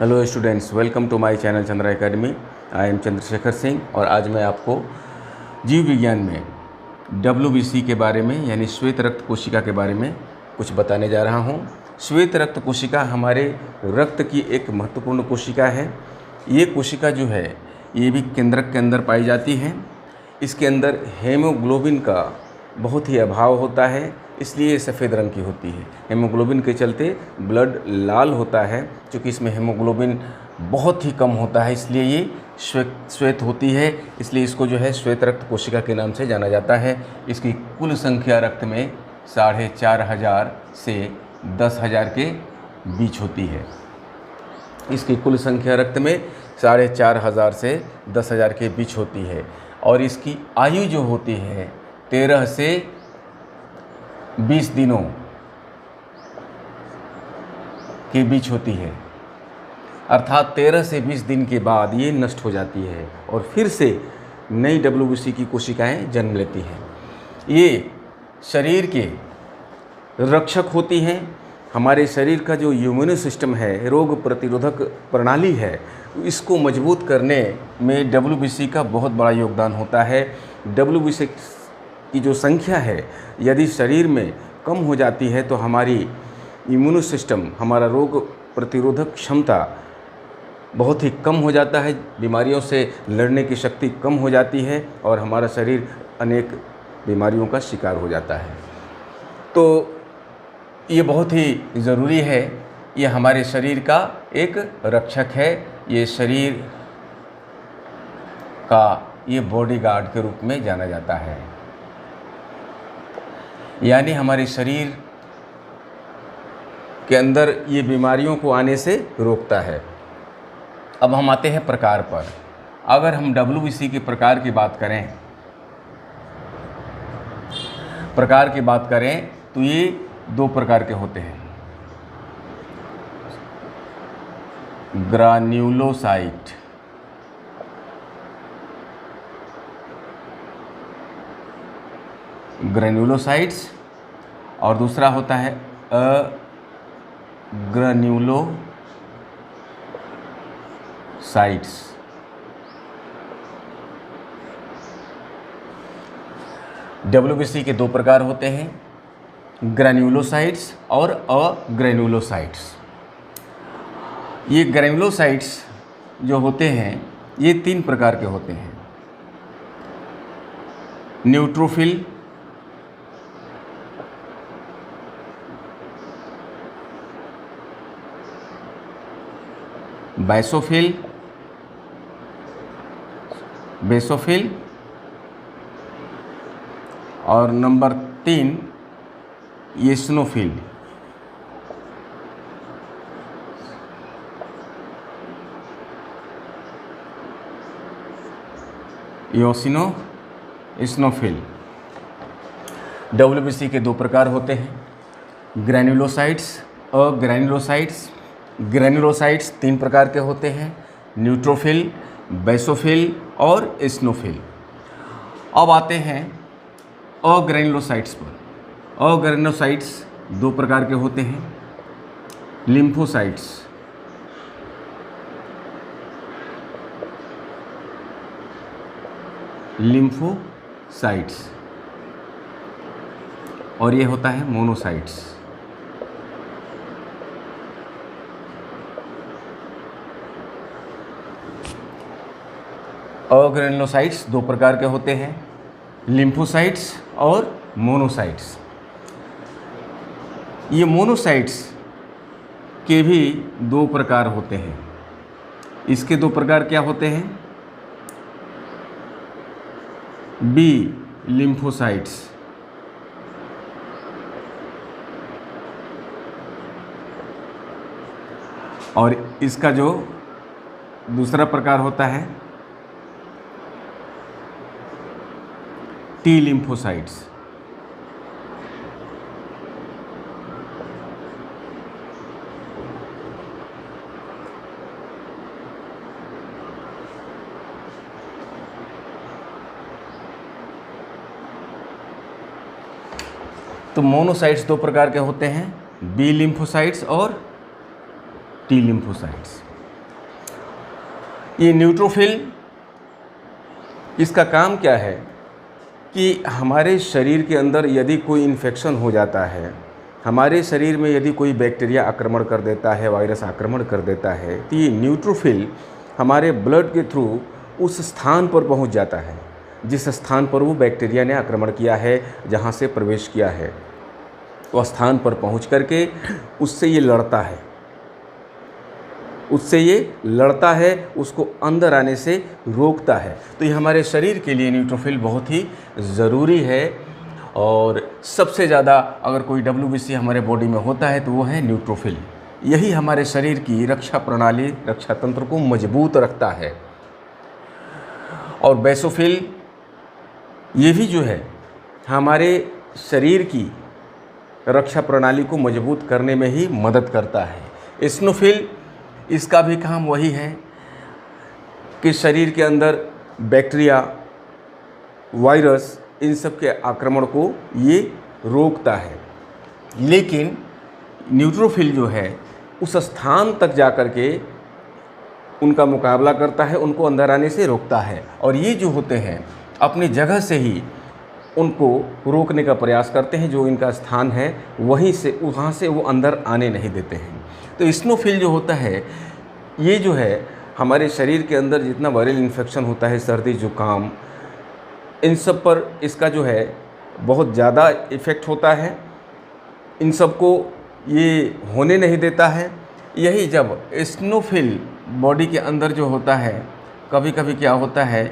Hello students, welcome to my channel Chandra Academy. I am Chandrashekhar Singh और आज मैं आपको जीव विज्ञान में WBC के बारे में यानी श्वेत रक्त कोशिका के बारे में कुछ बताने जा रहा हूँ। श्वेत रक्त कोशिका हमारे रक्त की एक महत्वपूर्ण कोशिका है। ये कोशिका जो है ये भी केंद्रक के अंदर पाई जाती है। इसके अंदर हेमोग्लोबिन का बहुत ही अभाव होता है, इसलिए ये सफ़ेद रंग की होती है। हेमोग्लोबिन के चलते ब्लड लाल होता है। क्योंकि इसमें हेमोग्लोबिन बहुत ही कम होता है, इसलिए ये श्वेत होती है। इसलिए इसको जो है श्वेत रक्त कोशिका के नाम से जाना जाता है। इसकी कुल संख्या रक्त में 4,500 से 10,000 के बीच होती है। इसकी कुल संख्या रक्त में 4,500 से 10,000 के बीच होती है। और इसकी आयु जो होती है 13 से 20 दिनों के बीच होती है। अर्थात 13 से 20 दिन के बाद ये नष्ट हो जाती है और फिर से नई WBC की कोशिकाएं जन्म लेती हैं। ये शरीर के रक्षक होती हैं। हमारे शरीर का जो इम्यून सिस्टम है, रोग प्रतिरोधक प्रणाली है, इसको मजबूत करने में WBC का बहुत बड़ा योगदान होता है। WBC की जो संख्या है यदि शरीर में कम हो जाती है तो हमारी इम्यून सिस्टम, हमारा रोग प्रतिरोधक क्षमता बहुत ही कम हो जाता है, बीमारियों से लड़ने की शक्ति कम हो जाती है और हमारा शरीर अनेक बीमारियों का शिकार हो जाता है। तो ये बहुत ही ज़रूरी है। ये हमारे शरीर का एक रक्षक है। ये शरीर का ये बॉडीगार्ड के रूप में जाना जाता है, यानी हमारे शरीर के अंदर ये बीमारियों को आने से रोकता है। अब हम आते हैं प्रकार पर। अगर हम WBC के प्रकार की बात करें तो ये 2 प्रकार के होते हैं। ग्रैन्युलोसाइट्स और दूसरा होता है अग्रैन्युलोसाइट्स। WBC के 2 प्रकार होते हैं, ग्रैन्युलोसाइट्स और अग्रैन्युलोसाइट्स। ये ग्रैन्युलोसाइट्स जो होते हैं ये 3 प्रकार के होते हैं। न्यूट्रोफिल, बेसोफिल और नंबर 3 एसिनोफिल। एसिनोफिल। WBC के 2 प्रकार होते हैं, ग्रैन्युलोसाइट्स, अग्रैन्युलोसाइट्स। ग्रैन्युलोसाइट्स 3 प्रकार के होते हैं, न्यूट्रोफिल, बेसोफिल और एसिनोफिल। अब आते हैं अग्रैन्युलोसाइट्स पर। अग्रैन्युलोसाइट्स 2 प्रकार के होते हैं, लिम्फोसाइट्स और ये होता है मोनोसाइट्स। अग्रैन्युलोसाइट्स 2 प्रकार के होते हैं, लिम्फोसाइट्स और मोनोसाइट्स। ये मोनोसाइट्स के भी 2 प्रकार होते हैं। इसके 2 प्रकार क्या होते हैं, बी लिम्फोसाइट्स और इसका जो दूसरा प्रकार होता है टी लिम्फोसाइट्स। तो मोनोसाइट्स 2 प्रकार के होते हैं, बी लिम्फोसाइट्स और टी लिम्फोसाइट्स। ये न्यूट्रोफिल, इसका काम क्या है कि हमारे शरीर के अंदर यदि कोई इन्फेक्शन हो जाता है, हमारे शरीर में यदि कोई बैक्टीरिया आक्रमण कर देता है, वायरस आक्रमण कर देता है, तो ये न्यूट्रोफिल हमारे ब्लड के थ्रू उस स्थान पर पहुंच जाता है जिस स्थान पर वो बैक्टीरिया ने आक्रमण किया है, जहां से प्रवेश किया है, वो स्थान पर पहुंच करके उससे ये लड़ता है, उसको अंदर आने से रोकता है। तो ये हमारे शरीर के लिए न्यूट्रोफिल बहुत ही ज़रूरी है। और सबसे ज़्यादा अगर कोई WBC हमारे बॉडी में होता है तो वो है न्यूट्रोफिल। यही हमारे शरीर की रक्षा प्रणाली, रक्षा तंत्र को मजबूत रखता है। और बेसोफिल ये भी जो है हमारे शरीर की रक्षा प्रणाली को मजबूत करने में ही मदद करता है। एसिनोफिल, इसका भी काम वही है कि शरीर के अंदर बैक्टीरिया, वायरस, इन सब के आक्रमण को ये रोकता है। लेकिन न्यूट्रोफिल जो है उस स्थान तक जा कर के उनका मुकाबला करता है, उनको अंदर आने से रोकता है। और ये जो होते हैं अपनी जगह से ही उनको रोकने का प्रयास करते हैं, जो इनका स्थान है वहाँ से वो अंदर आने नहीं देते हैं। तो एसिनोफिल जो होता है, ये जो है हमारे शरीर के अंदर जितना वायरल इन्फेक्शन होता है, सर्दी जुकाम, इन सब पर इसका जो है बहुत ज़्यादा इफ़ेक्ट होता है, इन सब को ये होने नहीं देता है। यही जब एसिनोफिल बॉडी के अंदर जो होता है, कभी कभी क्या होता है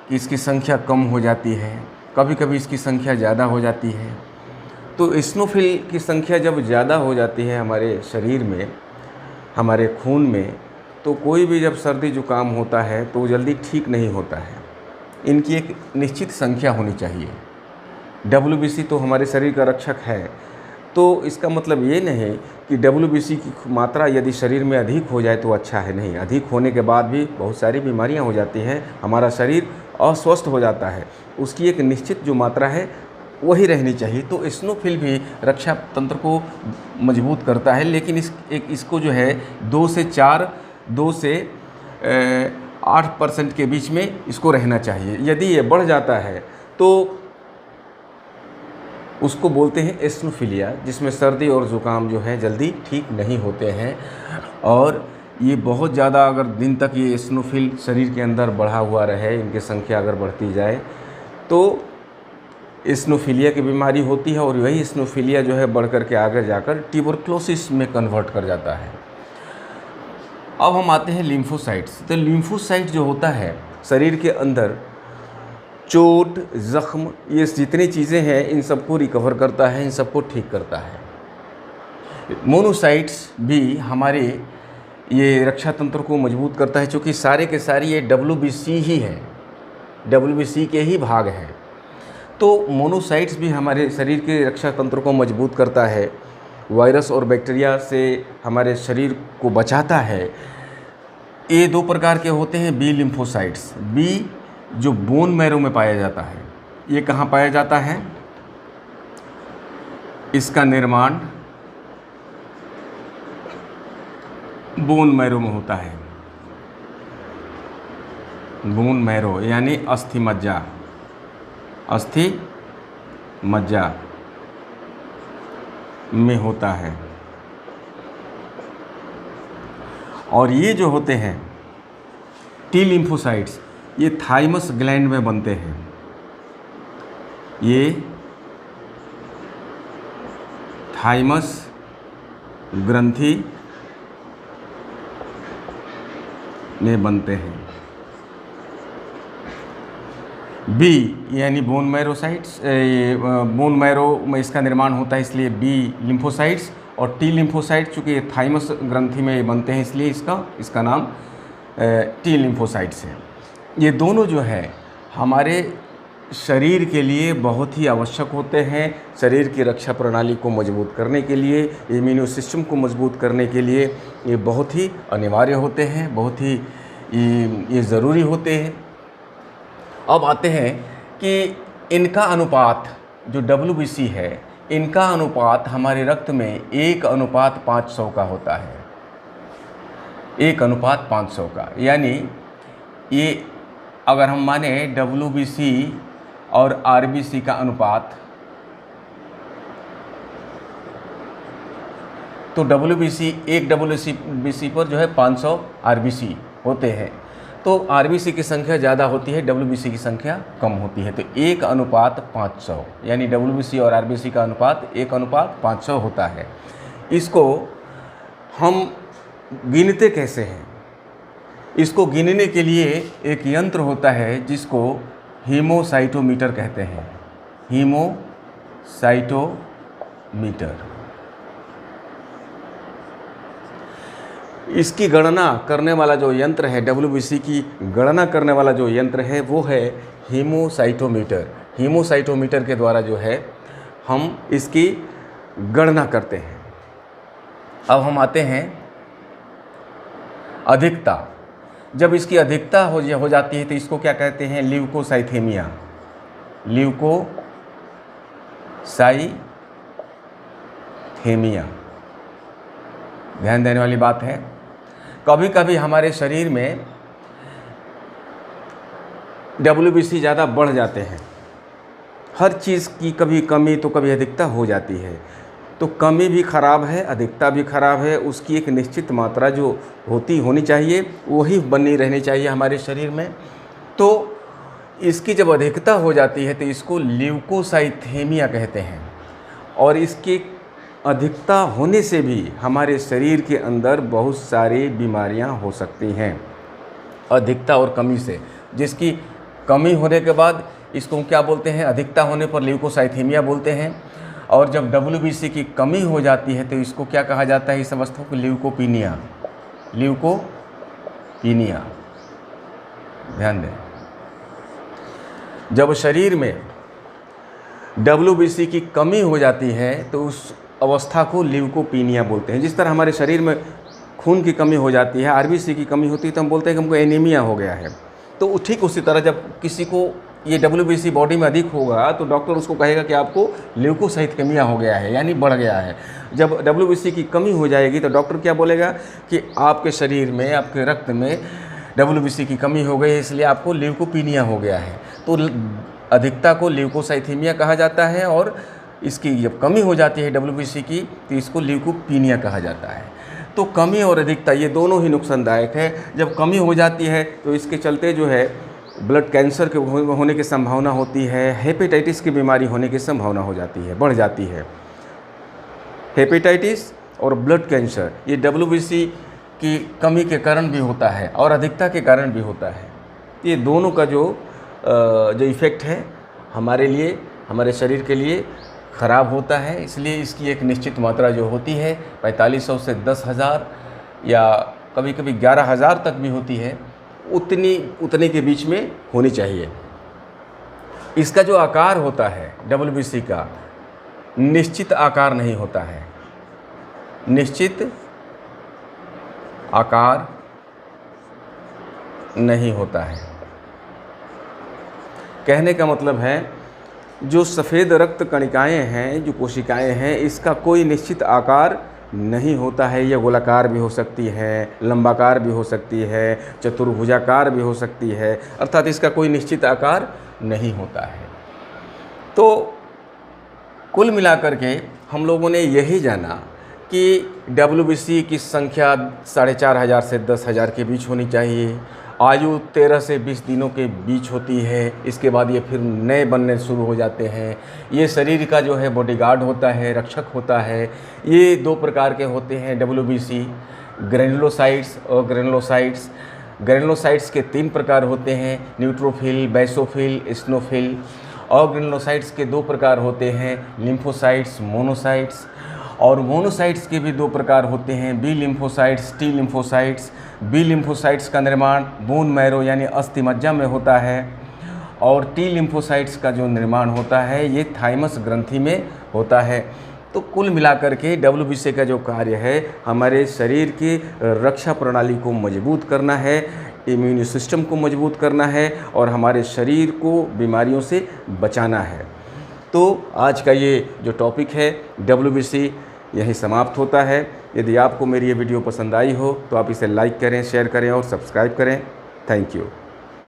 कि इसकी संख्या कम हो जाती है, कभी कभी इसकी संख्या ज़्यादा हो जाती है। तो एसिनोफिल की संख्या जब ज़्यादा हो जाती है हमारे शरीर में, हमारे खून में, तो कोई भी जब सर्दी जुकाम होता है तो जल्दी ठीक नहीं होता है। इनकी एक निश्चित संख्या होनी चाहिए। WBC तो हमारे शरीर का रक्षक है, तो इसका मतलब ये नहीं कि WBC की मात्रा यदि शरीर में अधिक हो जाए तो अच्छा है। नहीं, अधिक होने के बाद भी बहुत सारी बीमारियां हो जाती हैं, हमारा शरीर अस्वस्थ हो जाता है। उसकी एक निश्चित जो मात्रा है वही रहनी चाहिए। तो एसिनोफिल भी रक्षा तंत्र को मजबूत करता है, लेकिन इसको जो है 2 से 8% के बीच में इसको रहना चाहिए। यदि ये बढ़ जाता है तो उसको बोलते हैं एसिनोफिलिया, जिसमें सर्दी और ज़ुकाम जो है जल्दी ठीक नहीं होते हैं। और ये बहुत ज़्यादा अगर दिन तक ये एसिनोफिल शरीर के अंदर बढ़ा हुआ रहे, इनकी संख्या अगर बढ़ती जाए तो एसिनोफिलिया की बीमारी होती है। और वही एसिनोफिलिया जो है बढ़ कर के आगे जाकर ट्यूबरक्लोसिस में कन्वर्ट कर जाता है। अब हम आते हैं लिम्फोसाइट्स। तो लिम्फोसाइट जो होता है शरीर के अंदर चोट, ज़ख्म, ये जितनी चीज़ें हैं इन सबको रिकवर करता है, इन सबको ठीक करता है। मोनोसाइट्स भी हमारे ये रक्षा तंत्र को मजबूत करता है, क्योंकि सारे के सारे ये WBC ही है, WBC के ही भाग हैं। तो मोनोसाइट्स भी हमारे शरीर के रक्षा तंत्र को मजबूत करता है, वायरस और बैक्टीरिया से हमारे शरीर को बचाता है। ये 2 प्रकार के होते हैं बी लिम्फोसाइट्स। बी जो बोन मैरो में पाया जाता है, ये कहाँ पाया जाता है? इसका निर्माण बोन मैरो में होता है। बोन मैरो यानी अस्थि मज्जा, अस्थि मज्जा में होता है। और ये जो होते हैं टी लिम्फोसाइट्स, ये थाइमस ग्लैंड में बनते हैं। ये थाइमस ग्रंथि में बनते हैं। बी यानी बोन मैरोसाइट्स, बोन मैरो में इसका निर्माण होता है, इसलिए बी लिम्फोसाइट्स। और टी लिम्फोसाइट चूँकि ये थाइमस ग्रंथि में बनते हैं, इसलिए इसका नाम टी लिम्फोसाइट्स है। ये दोनों जो है हमारे शरीर के लिए बहुत ही आवश्यक होते हैं। शरीर की रक्षा प्रणाली को मजबूत करने के लिए, इम्यूनो सिस्टम को मजबूत करने के लिए ये बहुत ही अनिवार्य होते हैं, बहुत ही ये ज़रूरी होते हैं। अब आते हैं कि इनका अनुपात जो WBC है, इनका अनुपात हमारे रक्त में 1:500 का होता है। 1:500 का, यानी ये अगर हम माने WBC और RBC का अनुपात, तो एक WBC पर जो है 500 RBC होते हैं, तो RBC की संख्या ज़्यादा होती है, WBC की संख्या कम होती है। तो 1:500 यानी WBC और RBC का अनुपात 1:500 होता है। इसको हम गिनते कैसे हैं? इसको गिनने के लिए एक यंत्र होता है जिसको हीमोसाइटोमीटर कहते हैं। हीमोसाइटोमीटर, इसकी गणना करने वाला जो यंत्र है, WBC की गणना करने वाला जो यंत्र है वो है हीमोसाइटोमीटर। हीमोसाइटोमीटर के द्वारा जो है हम इसकी गणना करते हैं। अब हम आते हैं अधिकता। जब इसकी अधिकता हो जाती है तो इसको क्या कहते हैं? ल्यूकोसाइथेमिया। ल्यूकोसाइथेमिया, ध्यान देने वाली बात है। कभी कभी हमारे शरीर में WBC ज़्यादा बढ़ जाते हैं। हर चीज़ की कभी कमी तो कभी अधिकता हो जाती है। तो कमी भी खराब है, अधिकता भी खराब है। उसकी एक निश्चित मात्रा जो होनी चाहिए वही बनी रहनी चाहिए हमारे शरीर में। तो इसकी जब अधिकता हो जाती है तो इसको ल्यूकोसाइथेमिया कहते हैं। और इसकी अधिकता होने से भी हमारे शरीर के अंदर बहुत सारी बीमारियां हो सकती हैं, अधिकता और कमी से। जिसकी कमी होने के बाद इसको हम क्या बोलते हैं? अधिकता होने पर ल्यूकोसाइथेमिया बोलते हैं। और जब WBC की कमी हो जाती है तो इसको क्या कहा जाता है? इस अवस्था को ल्यूकोपीनिया। ल्यूकोपीनिया, ध्यान दें। जब शरीर में WBC की कमी हो जाती है तो उस अवस्था को ल्यूकोपीनिया बोलते हैं। जिस तरह हमारे शरीर में खून की कमी हो जाती है, RBC की कमी होती है तो हम बोलते हैं कि हमको एनीमिया हो गया है। तो ठीक उसी तरह जब किसी को ये WBC बॉडी में अधिक होगा तो डॉक्टर उसको कहेगा कि आपको ल्यूकोसाइथेमिया हो गया है, यानी बढ़ गया है। जब WBC की कमी हो जाएगी तो डॉक्टर क्या बोलेगा कि आपके शरीर में, आपके रक्त में WBC की कमी हो गई है, इसलिए आपको ल्यूकोपीनिया हो गया है। तो अधिकता को ल्यूकोसाइथेमिया कहा जाता है और इसकी जब कमी हो जाती है WBC की तो इसको ल्यूकोपीनिया कहा जाता है। तो कमी और अधिकता ये दोनों ही नुकसानदायक है। जब कमी हो जाती है तो इसके चलते जो है ब्लड कैंसर के होने की संभावना होती है, हेपेटाइटिस की बीमारी होने की संभावना हो जाती है, बढ़ जाती है। हेपेटाइटिस और ब्लड कैंसर ये WBC की कमी के कारण भी होता है और अधिकता के कारण भी होता है। ये दोनों का जो इफ़ेक्ट है हमारे लिए, हमारे शरीर के लिए ख़राब होता है। इसलिए इसकी एक निश्चित मात्रा जो होती है 4500 से 10,000 या कभी कभी 11,000 तक भी होती है, उतने के बीच में होनी चाहिए। इसका जो आकार होता है WBC का, निश्चित आकार नहीं होता है। निश्चित आकार नहीं होता है। कहने का मतलब है जो सफ़ेद रक्त कणिकाएं हैं, जो कोशिकाएं हैं, इसका कोई निश्चित आकार नहीं होता है। यह गोलाकार भी हो सकती है, लंबाकार भी हो सकती है, चतुर्भुजाकार भी हो सकती है, अर्थात इसका कोई निश्चित आकार नहीं होता है। तो कुल मिलाकर के हम लोगों ने यही जाना कि WBC की संख्या 4,500 से 10,000 के बीच होनी चाहिए। आयु 13 से 20 दिनों के बीच होती है। इसके बाद ये फिर नए बनने शुरू हो जाते हैं। ये शरीर का जो है बॉडीगार्ड होता है, रक्षक होता है। ये 2 प्रकार के होते हैं WBC, ग्रेनुलोसाइट्स और ग्रेनुलोसाइट्स। ग्रेनुलोसाइट्स के 3 प्रकार होते हैं, न्यूट्रोफिल, बेसोफिल, स्नोफिल। और ग्रेनुलोसाइट्स के 2 प्रकार होते हैं, लिम्फोसाइट्स, मोनोसाइट्स। और मोनोसाइट्स के भी 2 प्रकार होते हैं, B lymphocytes, T lymphocytes. B lymphocytes का निर्माण बोन मैरो यानी अस्थि मज्जा में होता है और टी लिम्फोसाइट्स का जो निर्माण होता है ये थाइमस ग्रंथि में होता है। तो कुल मिलाकर के WBC का जो कार्य है हमारे शरीर की रक्षा प्रणाली को मजबूत करना है, इम्यून सिस्टम को मजबूत करना है और हमारे शरीर को बीमारियों से बचाना है। तो आज का ये जो टॉपिक है WBC यहीं समाप्त होता है। यदि आपको मेरी ये वीडियो पसंद आई हो तो आप इसे लाइक करें, शेयर करें और सब्सक्राइब करें। Thank you.